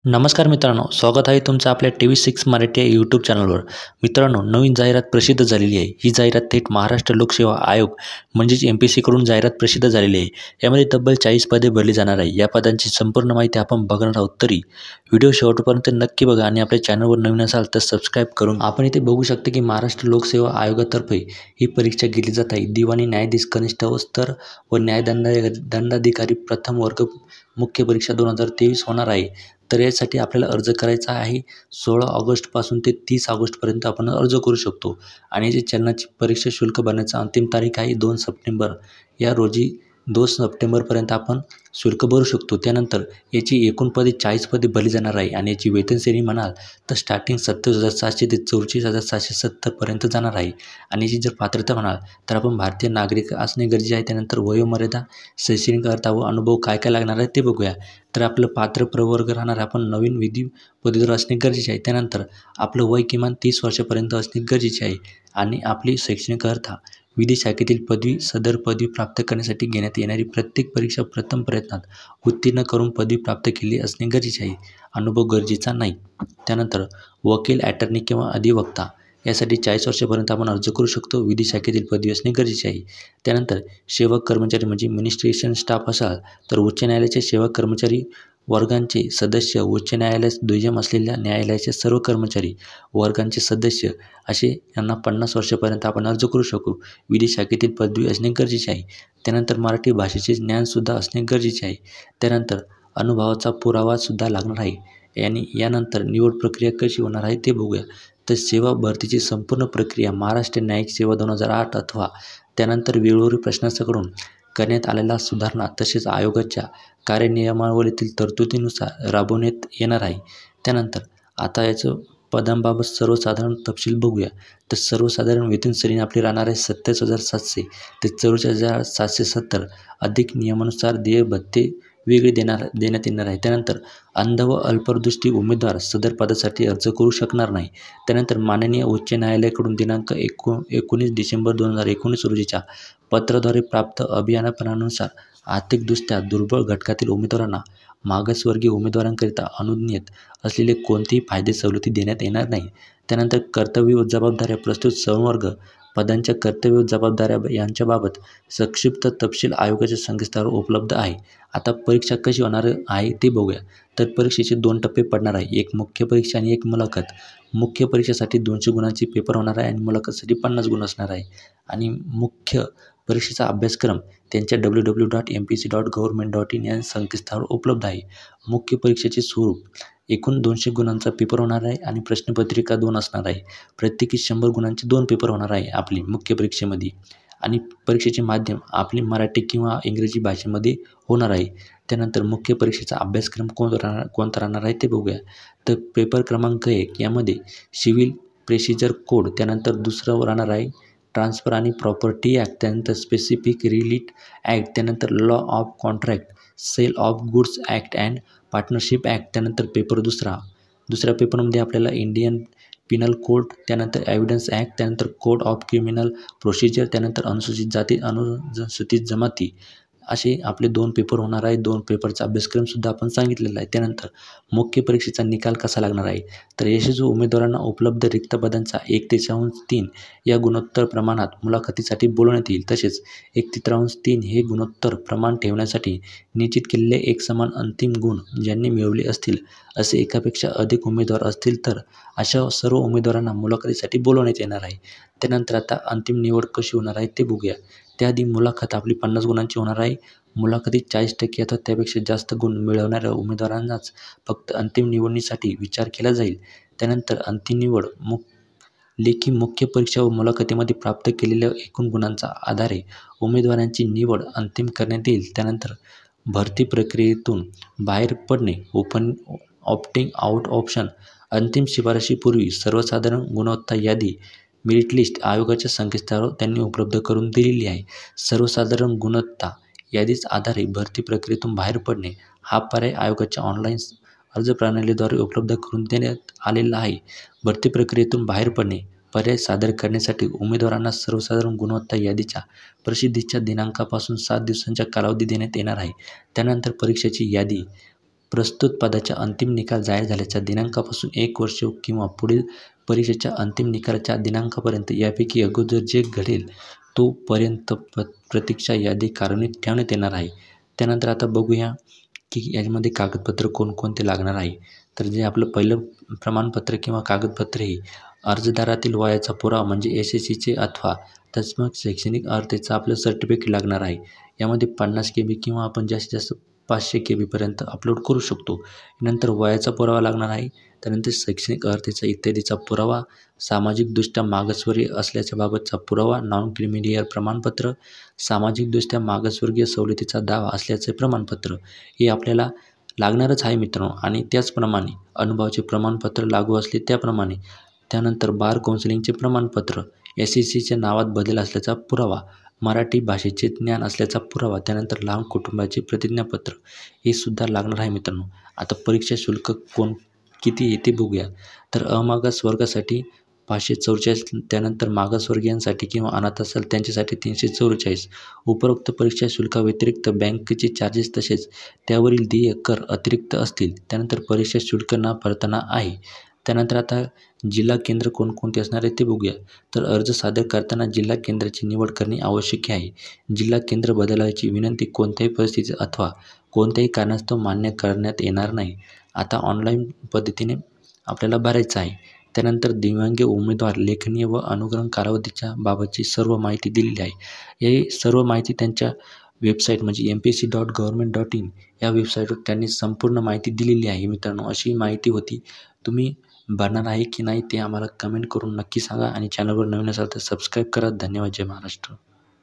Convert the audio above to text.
नमस्कार मित्रांनो, स्वागत आहे तुमचं आपल्या TV6 मराठी या यूट्यूब चॅनलवर. मित्रांनो, नवीन जाहिरात प्रसिद्ध झालेली आहे. ही जाहिरात थेट महाराष्ट्र लोकसेवा आयोग म्हणजेच MPSCकडून जाहिरात प्रसिद्ध झालेली आहे. यामध्ये तब्बल 40 पदे भरली जाणार आहे. या पदांची संपूर्ण माहिती आपण बघणार आहोत. तरी व्हिडिओ शेवटपर्यंत नक्की बघा आणि आपल्या चॅनलवर नवीन असाल तर सबस्क्राईब करून. आपण इथे बघू शकता की महाराष्ट्र लोकसेवा आयोगातर्फे ही परीक्षा घेतली जात आहे. दिवाणी न्यायाधीश कनिष्ठ स्तर व दंडाधिकारी प्रथम वर्ग मुख्य परीक्षा 2023 होणार आहे. तर यासाठी आपल्याला अर्ज करायचा आहे. 16 ऑगस्टपासून ते 30 ऑगस्टपर्यंत आपण अर्ज करू शकतो. आणि जे चलनाची परीक्षा शुल्क भरण्याचा अंतिम तारीख आहे 2 सप्टेंबर. या रोजी 2 सप्टेंबरपर्यंत आपण शुल्क भरू शकतो. त्यानंतर याची एकूण पदे 40 पदे भरली जाणार आहे. आणि याची वेतन श्रेणी म्हणाल तर स्टार्टिंग 27,700 ते 44,770 पर्यंत जाणार आहे. आणि याची जर पात्रता म्हणाल तर आपण भारतीय नागरिक असणे गरजेचे आहे. त्यानंतर वयोमर्यादा, शैक्षणिक अर्हता व अनुभव काय काय लागणार आहे ते बघूया. तर आपलं पात्र प्रवर्ग राहणार आपण नवीन विधी पदवीधर असणे गरजेचे आहे. त्यानंतर आपलं वय किमान 30 वर्षापर्यंत असणे गरजेचे आहे. आणि आपली शैक्षणिक अर्हता विधी शाखेतील पदवी, सदर पदवी प्राप्त करण्यासाठी घेण्यात येणारी प्रत्येक परीक्षा प्रथम प्रयत्नात उत्तीर्ण करून पदवी प्राप्त केली असणे गरजेचे आहे. अनुभव गरजेचा नाही. त्यानंतर वकील, अटर्नी किंवा अधिवक्ता यासाठी 40 वर्षापर्यंत आपण अर्ज करू शकतो. विधी शाखेतील पदवी असणे गरजेचे आहे. त्यानंतर सेवक कर्मचारी म्हणजे मिनिस्ट्रेशन स्टाफ असाल तर उच्च न्यायालयाचे सेवक कर्मचारी वर्गांचे सदस्य, उच्च न्यायालयास दुय्यम असलेल्या न्यायालयाचे सर्व कर्मचारी वर्गांचे सदस्य असे यांना 50 वर्षापर्यंत आपण अर्ज करू शकू. विधी शाखेतील पदवी असणे गरजेचे आहे. त्यानंतर मराठी भाषेचे ज्ञानसुद्धा असणे गरजेचे आहे. त्यानंतर अनुभवाचा पुरावासुद्धा लागणार आहे. आणि यानंतर निवड प्रक्रिया कशी होणार आहे ते बघूया. तर सेवा भरतीची संपूर्ण प्रक्रिया महाराष्ट्र न्यायिक सेवा 2008 अथवा त्यानंतर वेळोवेळी प्रशासनाकडून करण्यात आलेल्या सुधारणा तसेच आयोगाच्या कार्यनियमावलीतील तरतुदीनुसार राबवण्यात येणार आहे. त्यानंतर आता याचं पदांबाबत सर्वसाधारण तपशील बघूया. तर सर्वसाधारण वेतन श्रेणी आपली राहणार आहे 27,700 ते 44,770 अधिक नियमानुसार देय भत्ते वेगळे देण्यात येणार आहे. त्यानंतर अंध व अल्पदृष्टी उमेदवार सदर पदासाठी अर्ज करू शकणार नाही. त्यानंतर माननीय उच्च न्यायालयाकडून दिनांक 19 डिसेंबर 2019 रोजीच्या पत्राद्वारे प्राप्त अभिप्रायानुसार आर्थिकदृष्ट्या दुर्बळ घटकातील उमेदवारांना मागासवर्गीय उमेदवारांकरिता अनुज्ञेय असलेले कोणतेही फायदे सवलती देण्यात येणार नाही. त्यानंतर कर्तव्य व जबाबदाऱ्या प्रस्तुत संवर्ग पदांच्या कर्तव्य व जबाबदाऱ्या यांच्याबाबत संक्षिप्त तपशील आयोगाच्या संकेतस्थळावर उपलब्ध आहे. आता परीक्षा कशी होणार आहे ते बघूया. तर परीक्षेचे 2 टप्पे पडणार आहे. एक मुख्य परीक्षा आणि एक मुलाखत. मुख्य परीक्षेसाठी 200 गुणांची पेपर होणार आहे आणि मुलाखतसाठी 50 गुण असणार आहे. आणि मुख्य परीक्षेचा अभ्यासक्रम त्यांच्या www.mpsc.government.in या संकेतस्थळावर उपलब्ध आहे. मुख्य परीक्षेचे स्वरूप एकूण 200 गुणांचा पेपर होणार आहे आणि प्रश्नपत्रिका 2 असणार आहे. प्रत्येकी 100 गुणांचे 2 पेपर होणार आहे आपली मुख्य परीक्षेमध्ये. आणि परीक्षेचे माध्यम आपली मराठी किंवा इंग्रजी भाषेमध्ये होणार आहे. त्यानंतर मुख्य परीक्षेचा अभ्यासक्रम कोणता राहणार आहे ते बघूया. तर पेपर क्रमांक 1 यामध्ये सिव्हिल प्रोसिजर कोड, त्यानंतर दुसरं राहणार आहे ट्रान्सफर आणि प्रॉपर्टी ॲक्ट, त्यानंतर स्पेसिफिक रिलीट ॲक्ट, त्यानंतर law of contract, sale of goods act and partnership act. त्यानंतर पेपर दुसऱ्या पेपरमध्ये आपल्याला इंडियन पिनल कोड, त्यानंतर एव्हिडन्स ॲक्ट, त्यानंतर कोड ऑफ क्रिमिनल प्रोसिजर, त्यानंतर अनुसूचित जाती, अनुसूचित जमाती असे आपले 2 पेपर होणार आहे. 2 पेपरचा अभ्यासक्रमसुद्धा आपण सांगितलेला आहे. त्यानंतर मुख्य परीक्षेचा निकाल कसा लागणार आहे. तर यशस्वी उमेदवारांना उपलब्ध रिक्त पदांचा 1/3 या गुणोत्तर प्रमाणात मुलाखतीसाठी बोलवण्यात येईल. तसेच 1/3 हे गुणोत्तर प्रमाण ठेवण्यासाठी निश्चित केलेले एकसमान अंतिम गुण ज्यांनी मिळवले असतील असे एकापेक्षा अधिक उमेदवार असतील तर अशा सर्व उमेदवारांना मुलाखतीसाठी बोलवण्यात येणार आहे. त्यानंतर आता अंतिम निवड कशी होणार आहे ते बघूया. त्याआधी मुलाखत आपली 50 गुणांची होणार आहे. मुलाखतीत 40% अथवा त्यापेक्षा जास्त गुण मिळवणाऱ्या उमेदवारांनाच फक्त अंतिम निवडीसाठी विचार केला जाईल. त्यानंतर अंतिम निवड लेखी मुख्य परीक्षा व मुलाखतीमध्ये प्राप्त केलेल्या एकूण गुणांच्या आधारे उमेदवारांची निवड अंतिम करण्यात येईल. त्यानंतर भरती प्रक्रियेतून बाहेर पडणे, ऑप्टिंग आउट ऑप्शन. अंतिम शिफारशीपूर्वी सर्वसाधारण गुणवत्ता यादी मेरिट लिस्ट आयोगाच्या संकेतस्थळावर त्यांनी उपलब्ध करून दिलेली आहे. सर्वसाधारण गुणवत्ता यादीच्या आधारे भरती प्रक्रियेतून बाहेर पडणे हा पर्याय आयोगाच्या ऑनलाईन अर्ज प्रणालीद्वारे उपलब्ध करून देण्यात आलेला आहे. भरती प्रक्रियेतून बाहेर पडणे पर्याय सादर करण्यासाठी उमेदवारांना सर्वसाधारण गुणवत्ता यादीच्या प्रसिद्धीच्या दिनांकापासून 7 दिवसांचा कालावधी देण्यात येणार आहे. त्यानंतर परीक्षेची यादी प्रस्तुत पदाच्या अंतिम निकाल जाहीर झाल्याच्या दिनांकापासून 1 वर्ष किंवा पुढील परीक्षेच्या अंतिम निकालाच्या दिनांकापर्यंत यापैकी अगोदर जे घडेल तोपर्यंत प्रतीक्षा यादी कार्यान्वित ठेवण्यात येणार आहे. त्यानंतर आता बघूया की यामध्ये कागदपत्र कोणकोणते लागणार आहे. तर जे आपलं पहिलं प्रमाणपत्र किंवा कागदपत्र हे अर्जदारातील वयाचा पुरावा म्हणजे SSCचे अथवा तत्सम शैक्षणिक अर्हतेचं आपलं सर्टिफिकेट लागणार आहे. यामध्ये 50 KB किंवा आपण जास्तीत जास्त 500 KB अपलोड करू शकतो. नंतर वयाचा पुरावा लागणार आहे. त्यानंतर शैक्षणिक अर्हतेचा इत्यादीचा पुरावा, सामाजिकदृष्ट्या मागासवर्गीय असल्याच्या बाबतचा पुरावा, नॉन क्रिमिलियर प्रमाणपत्र, सामाजिकदृष्ट्या मागासवर्गीय सवलतीचा दावा असल्याचे प्रमाणपत्र हे आपल्याला लागणारच आहे मित्रांनो. आणि त्याचप्रमाणे अनुभवाचे प्रमाणपत्र लागू असले त्याप्रमाणे. त्यानंतर बार काउन्सिलिंगचे प्रमाणपत्र, SSCच्या नावात बदल असल्याचा पुरावा, मराठी भाषेचे ज्ञान असल्याचा पुरावा, त्यानंतर लहान कुटुंबाचे प्रतिज्ञापत्र हे सुद्धा लागणार आहे मित्रांनो. आता परीक्षा शुल्क किती आहे ते बघूया. तर अमागास वर्गासाठी 544, त्यानंतर मागासवर्गीयांसाठी किंवा अनाथ असेल त्यांच्यासाठी 344. उपरोक्त परीक्षा शुल्काव्यतिरिक्त बँकेचे चार्जेस तसेच त्यावरील देय कर अतिरिक्त असतील. त्यानंतर परीक्षा शुल्क न भरताना आहे. त्यानंतर आता जिल्हा केंद्र कोणकोणते असणार आहे ते बघूया. तर अर्ज सादर करताना जिल्हा केंद्राची निवड करणे आवश्यक आहे. जिल्हा केंद्र बदलायची विनंती कोणत्याही परिस्थितीत अथवा कोणत्याही कारणास्तव मान्य करण्यात येणार नाही. आता ऑनलाईन पद्धतीने आपल्याला भरायचं आहे. त्यानंतर दिव्यांग उमेदवार लेखनीय व अनुग्रहण कालावधीच्या बाबतची सर्व माहिती दिलेली आहे. हे सर्व माहिती त्यांच्या वेबसाईट म्हणजे mpsc.government.in या वेबसाईटवर त्यांनी संपूर्ण माहिती दिलेली आहे मित्रांनो. अशी माहिती होती. तुम्ही भरणार आहे की नाही ते आम्हाला कमेंट करून नक्की सांगा आणि चॅनलवर नवीन असाल तर सबस्क्राईब करा. धन्यवाद. जय महाराष्ट्र.